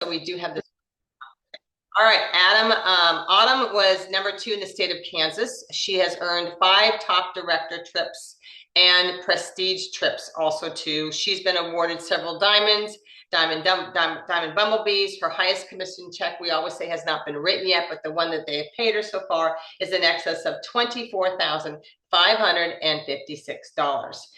we do have this. All right, Adam. Autumn was #2 in the state of Kansas. She has earned 5 top director trips and prestige trips also too. She's been awarded several diamonds, diamond bumblebees. Her highest commission check, we always say, has not been written yet, but the one that they have paid her so far is in excess of $24,556.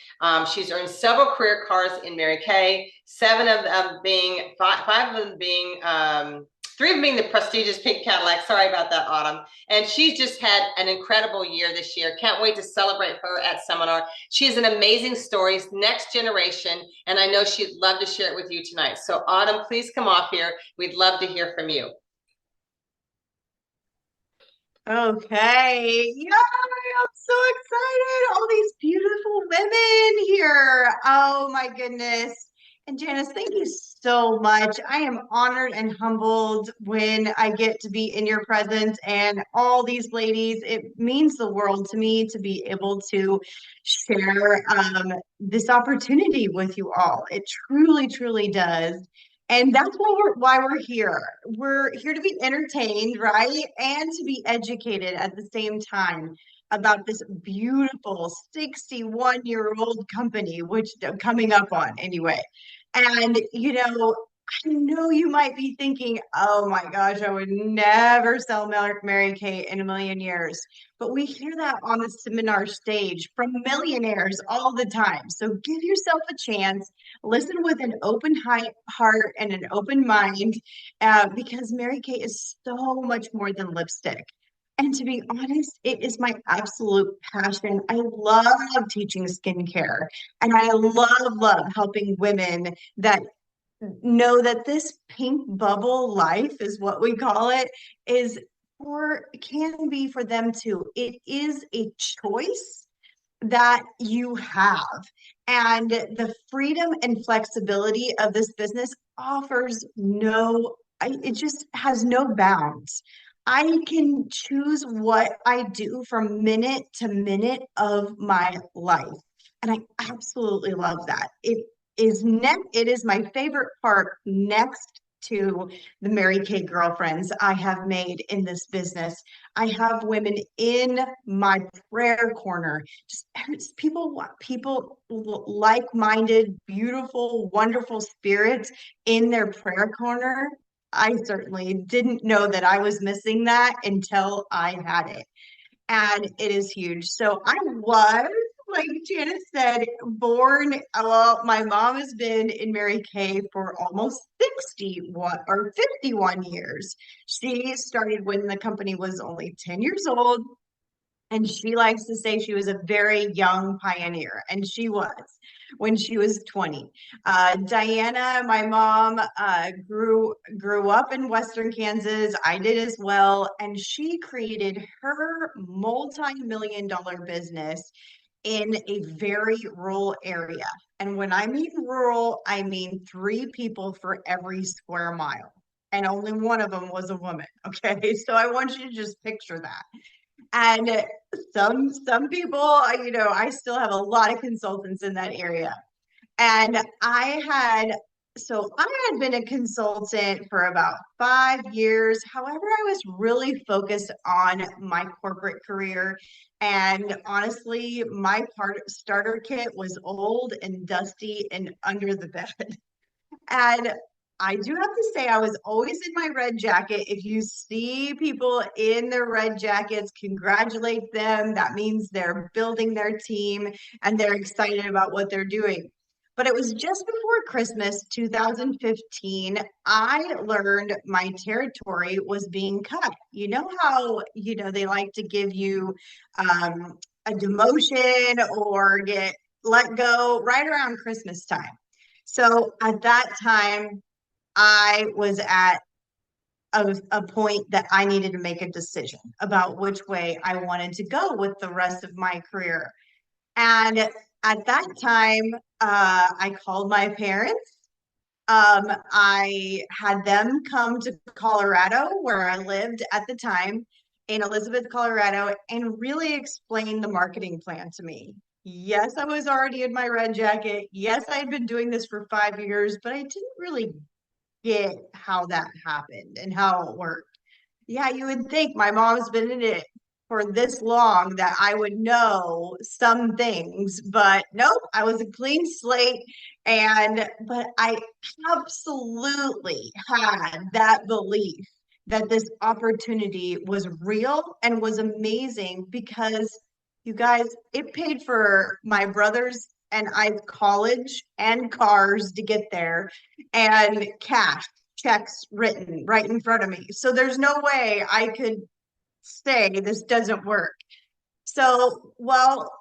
She's earned several career cars in Mary Kay, 5 of them being 3 of them being the prestigious pink Cadillac. Sorry about that, Autumn. And she's just had an incredible year this year. Can't wait to celebrate her at seminar. She has an amazing story, next generation, and I know she'd love to share it with you tonight. So Autumn, please come off here. We'd love to hear from you. Okay. Yeah, I'm so excited. All these beautiful women here. Oh my goodness. And Janice, thank you so much. I am honored and humbled when I get to be in your presence and all these ladies. It means the world to me to be able to share this opportunity with you all. It truly, truly does. And that's why we're here. We're here to be entertained, right? And to be educated at the same time about this beautiful 61-year-old company, which coming up on anyway. And I know you might be thinking, oh my gosh, I would never sell Mary Kay in a million years. But we hear that on the seminar stage from millionaires all the time. So give yourself a chance, listen with an open heart and an open mind, because Mary Kay is so much more than lipstick. And to be honest, it is my absolute passion. I love teaching skincare, and I love helping women that know that this pink bubble life is what we call it is or can be for them too. It is a choice that you have. And the freedom and flexibility of this business offers it just has no bounds. I can choose what I do from minute to minute of my life. And I absolutely love that. It is my favorite part next to the Mary Kay girlfriends I have made in this business. I have women in my prayer corner, just people like-minded, beautiful, wonderful spirits in their prayer corner. I certainly didn't know that I was missing that until I had it. And it is huge. So I was, like Janice said, born. Well, my mom has been in Mary Kay for almost 61 or 51 years. She started when the company was only 10 years old. And she likes to say she was a very young pioneer, and she was when she was 20. Diana, my mom, grew up in Western Kansas. I did as well, and she created her multi-million-dollar business in a very rural area. And when I mean rural, I mean 3 people for every square mile. And only one of them was a woman. Okay. So I want you to just picture that. And some people, I still have a lot of consultants in that area. And I had been a consultant for about 5 years. However, I was really focused on my corporate career. And honestly, my starter kit was old and dusty and under the bed. And I do have to say, I was always in my red jacket. If you see people in their red jackets, congratulate them. That means they're building their team and they're excited about what they're doing. But it was just before Christmas 2015, I learned my territory was being cut. You know how, they like to give you a demotion or get let go right around Christmas time. So at that time, I was at a point that I needed to make a decision about which way I wanted to go with the rest of my career. And at that time, I called my parents. I had them come to Colorado, where I lived at the time in Elizabeth, Colorado, and really explain the marketing plan to me. Yes, I was already in my red jacket. Yes, I had been doing this for 5 years, but I didn't really get how that happened and how it worked. Yeah, you would think my mom's been in it for this long that I would know some things, but nope, I was a clean slate. But I absolutely had that belief that this opportunity was real and was amazing because you guys, it paid for my brothers and I college and cars to get there and cash checks written right in front of me. So there's no way I could say this doesn't work. So, well,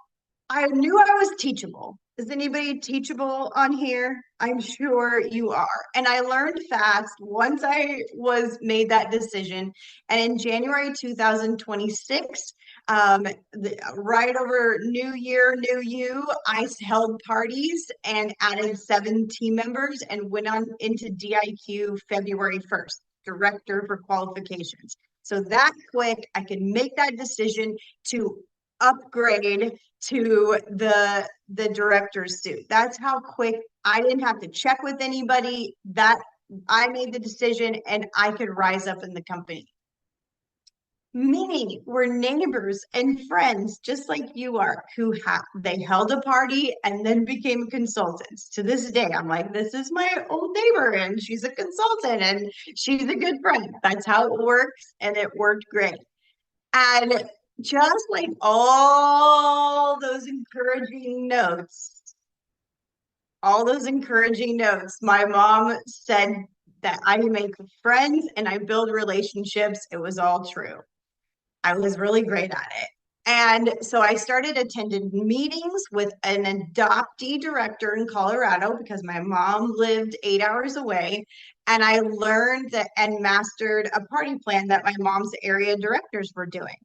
I knew I was teachable. Is anybody teachable on here? I'm sure you are. And I learned fast once I was made that decision. And in January 2026, right over New Year, New You, I held parties and added 7 team members and went on into DIQ February 1st, Director for Qualifications. So that quick, I could make that decision to upgrade to the director's suit. That's how quick. I didn't have to check with anybody. That I made the decision and I could rise up in the company. Many were neighbors and friends, just like you are, they held a party and then became consultants. To this day, I'm like, this is my old neighbor, and she's a consultant, and she's a good friend. That's how it works, and it worked great. And just like all those encouraging notes, my mom said that I make friends and I build relationships. It was all true. I was really great at it. And so I started attending meetings with an adoptee director in Colorado because my mom lived 8 hours away. And I learned that and mastered a party plan that my mom's area directors were doing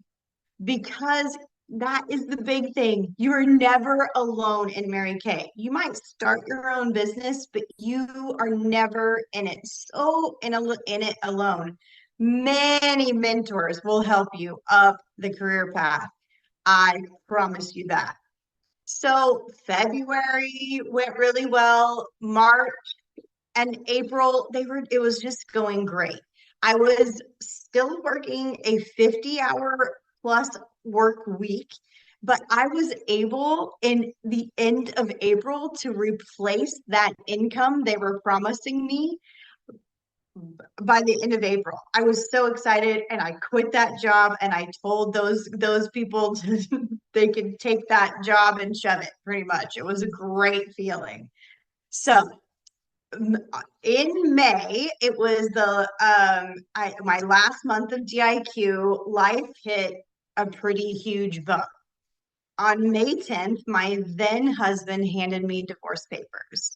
because that is the big thing. You're never alone in Mary Kay. You might start your own business, but you are never in it. In it alone. Many mentors will help you up the career path. I promise you that. So February went really well. March and April, it was just going great. I was still working a 50-hour plus work week, but I was able in the end of April to replace that income they were promising me by the end of April. I was so excited and I quit that job and I told those people they could take that job and shove it pretty much. It was a great feeling. So in May, it was my last month of DIQ. Life hit a pretty huge bump. On May 10th, my then husband handed me divorce papers.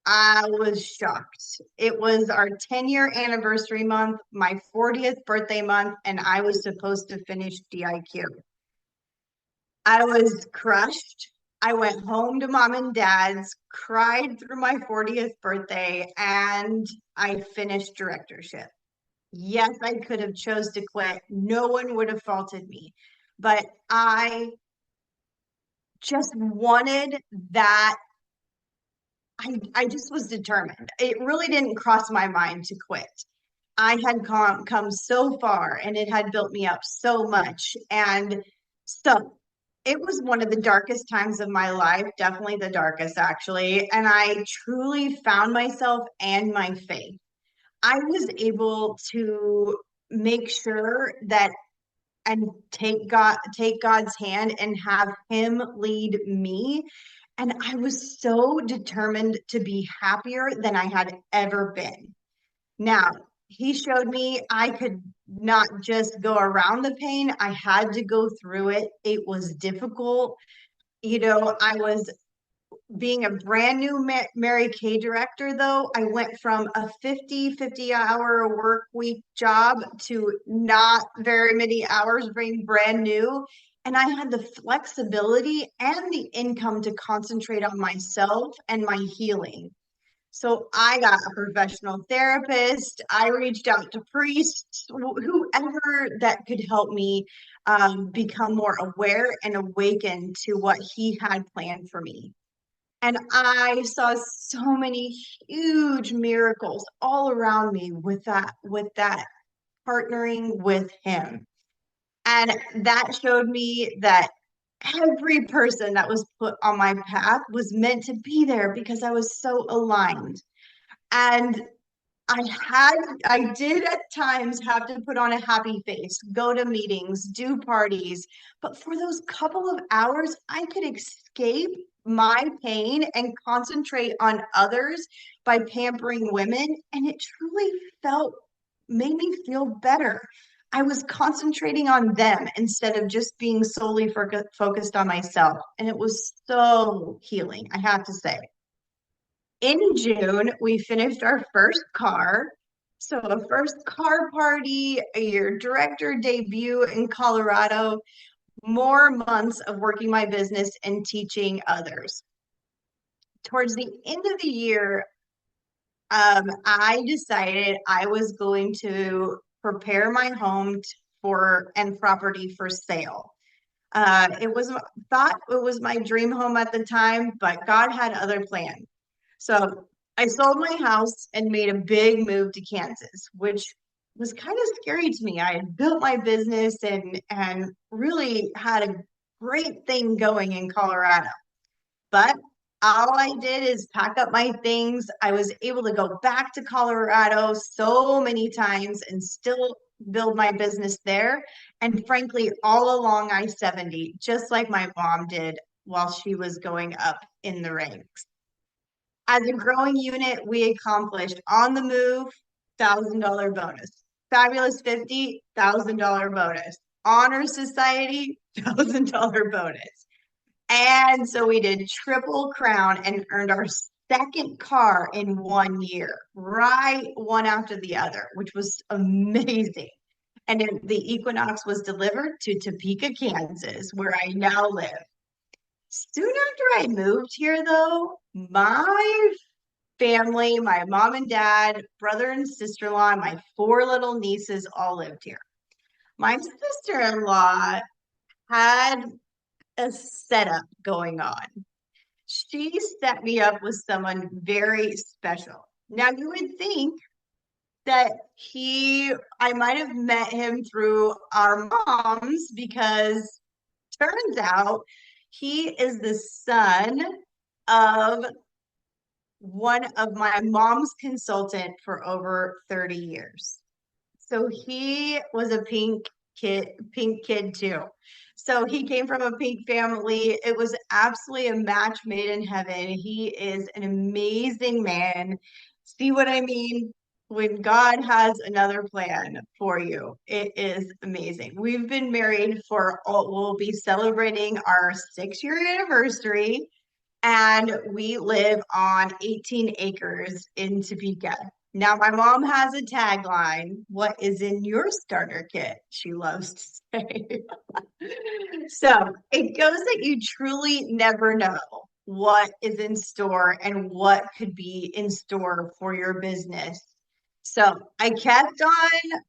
I was shocked. It was our 10-year anniversary month, my 40th birthday month, and I was supposed to finish DIQ. I was crushed. I went home to mom and dad's, cried through my 40th birthday, and I finished directorship. Yes, I could have chose to quit. No one would have faulted me. But I just wanted that. I just was determined. It really didn't cross my mind to quit. I had come so far and it had built me up so much. And so it was one of the darkest times of my life, definitely the darkest, actually. And I truly found myself and my faith. I was able to make sure that and take God's hand and have him lead me. And I was so determined to be happier than I had ever been. Now, he showed me I could not just go around the pain, I had to go through it. It was difficult. I was being a brand new Mary Kay director, though. I went from a 50-hour work week job to not very many hours, being brand new. And I had the flexibility and the income to concentrate on myself and my healing. So I got a professional therapist. I reached out to priests, whoever that could help me become more aware and awaken to what he had planned for me. And I saw so many huge miracles all around me with that partnering with him. And that showed me that every person that was put on my path was meant to be there because I was so aligned. And I did at times have to put on a happy face, go to meetings, do parties, but for those couple of hours, I could escape my pain and concentrate on others by pampering women. And it truly made me feel better. I was concentrating on them instead of just being solely focused on myself. And it was so healing, I have to say. In June, we finished our first car. So, a first car party, your director debut in Colorado, more months of working my business and teaching others. Towards the end of the year, I decided I was going to prepare my home for and property for sale. It was thought it was my dream home at the time, but God had other plans. So I sold my house and made a big move to Kansas, which was kind of scary to me. I had built my business and really had a great thing going in Colorado. But all I did is pack up my things. I was able to go back to Colorado so many times and still build my business there. And frankly, all along I-70, just like my mom did while she was going up in the ranks. As a growing unit, we accomplished on the move, $1,000 bonus. Fabulous 50, $1,000 bonus. Honor Society, $1,000 bonus. And so we did triple crown and earned our second car in 1 year, right one after the other, which was amazing. And the Equinox was delivered to Topeka, Kansas, where I now live. Soon after I moved here, though, my family, my mom and dad, brother and sister-in-law, and my four little nieces all lived here. My sister-in-law had a setup going on. She set me up with someone very special. Now, you would think that I might have met him through our moms because turns out he is the son of one of my mom's consultant for over 30 years. So he was a pink kid too. So he came from a pink family. It was absolutely a match made in heaven. He is an amazing man. See what I mean? When God has another plan for you, it is amazing. We've been married we'll be celebrating our 6 year anniversary, and we live on 18 acres in Topeka. Now, my mom has a tagline, "What is in your starter kit?" She loves to say. So it goes that you truly never know what is in store and what could be in store for your business. So I kept on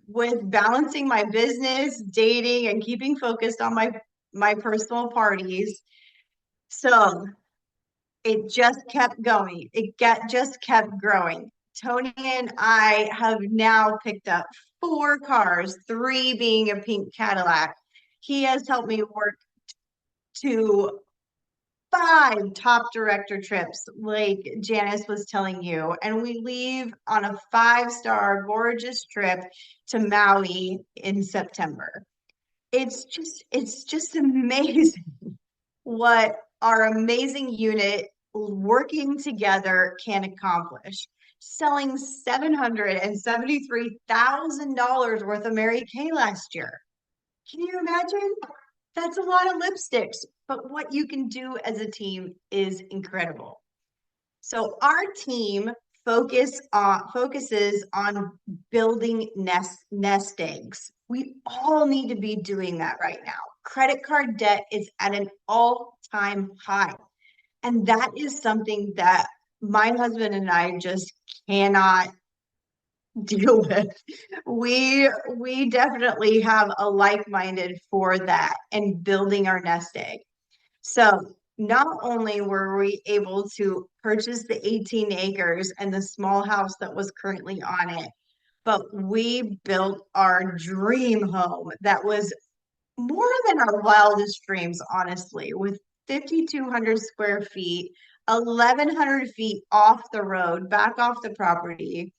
with balancing my business, dating, and keeping focused on my personal parties. So it just kept going. Just kept growing. Tony and I have now picked up four cars, three being a pink Cadillac. He has helped me work to five top director trips, like Janice was telling you. And we leave on a 5-star gorgeous trip to Maui in September. It's just amazing what our amazing unit working together can accomplish. Selling $773,000 worth of Mary Kay last year. Can you imagine? That's a lot of lipsticks, but what you can do as a team is incredible. So our team focuses on building nest eggs. We all need to be doing that right now. Credit card debt is at an all-time high. And that is something that my husband and I just cannot deal with. We definitely have a like-minded for that and building our nest egg. So not only were we able to purchase the 18 acres and the small house that was currently on it, but we built our dream home that was more than our wildest dreams, honestly, with 5,200 square feet, 1,100 feet off the road, back off the property.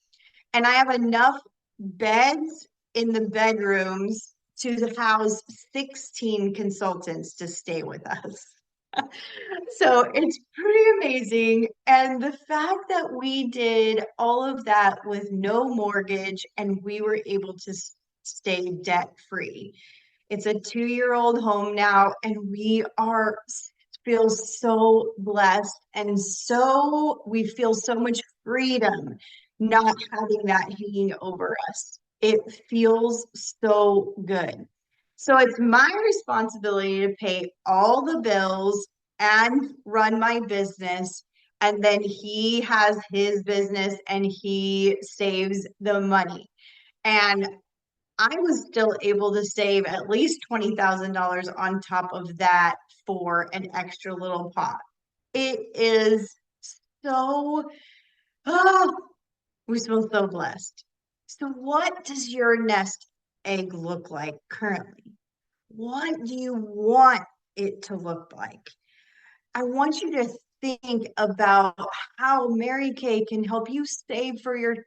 And I have enough beds in the bedrooms to house 16 consultants to stay with us. So it's pretty amazing. And the fact that we did all of that with no mortgage and we were able to stay debt free. It's a 2-year-old home now, and we are feel so blessed and we feel so much freedom not having that hanging over us. It feels so good. So it's my responsibility to pay all the bills and run my business. And then he has his business and he saves the money. And I was still able to save at least $20,000 on top of that for an extra little pot. It is so, oh, we feel so blessed. So, what does your nest egg look like currently? What do you want it to look like? I want you to think about how Mary Kay can help you save for your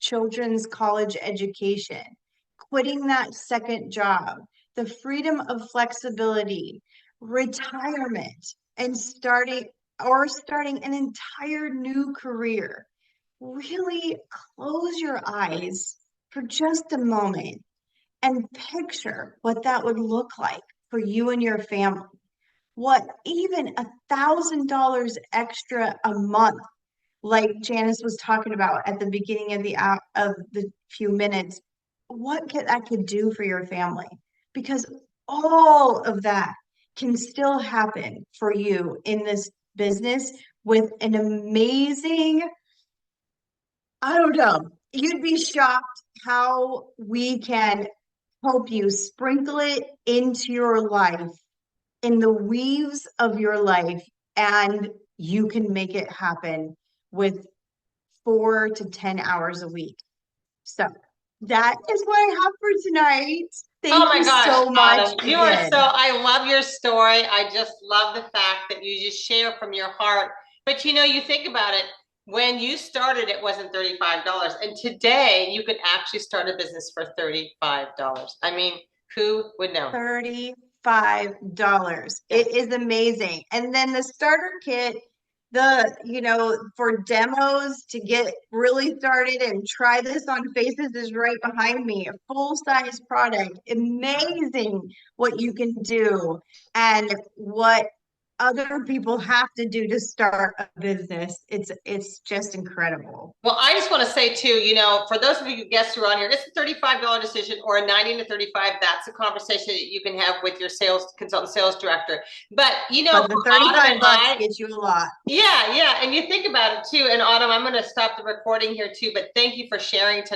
children's college education, quitting that second job, the freedom of flexibility, retirement, and starting an entire new career. Really close your eyes for just a moment and picture what that would look like for you and your family. What even $1,000 extra a month, like Janice was talking about at the beginning of the few minutes, that could do for your family, because all of that can still happen for you in this business with an amazing, I don't know, you'd be shocked how we can help you sprinkle it into your life, in the weaves of your life, and you can make it happen with 4 to 10 hours a week. So that is what I have for tonight. Oh Thank my you gosh, so much Autumn, you are so, again. I love your story. I just love the fact that you just share from your heart. But you think about it, when you started, it wasn't $35. And today you could actually start a business for $35. I mean, who would know? $35. Yes. It is amazing. And then the starter kit, for demos to get really started and try this on faces is right behind me. A full size product. Amazing what you can do and what other people have to do to start a business. It's just incredible. Well, I just want to say too, for those of you guests who are on here, it's a $35 decision or a 90 to 35. That's a conversation that you can have with your sales consultant, sales director. But But for the Autumn 35 and bucks I, gets you a lot. yeah, yeah. And you think about it too. And Autumn, I'm going to stop the recording here too, but thank you for sharing tonight.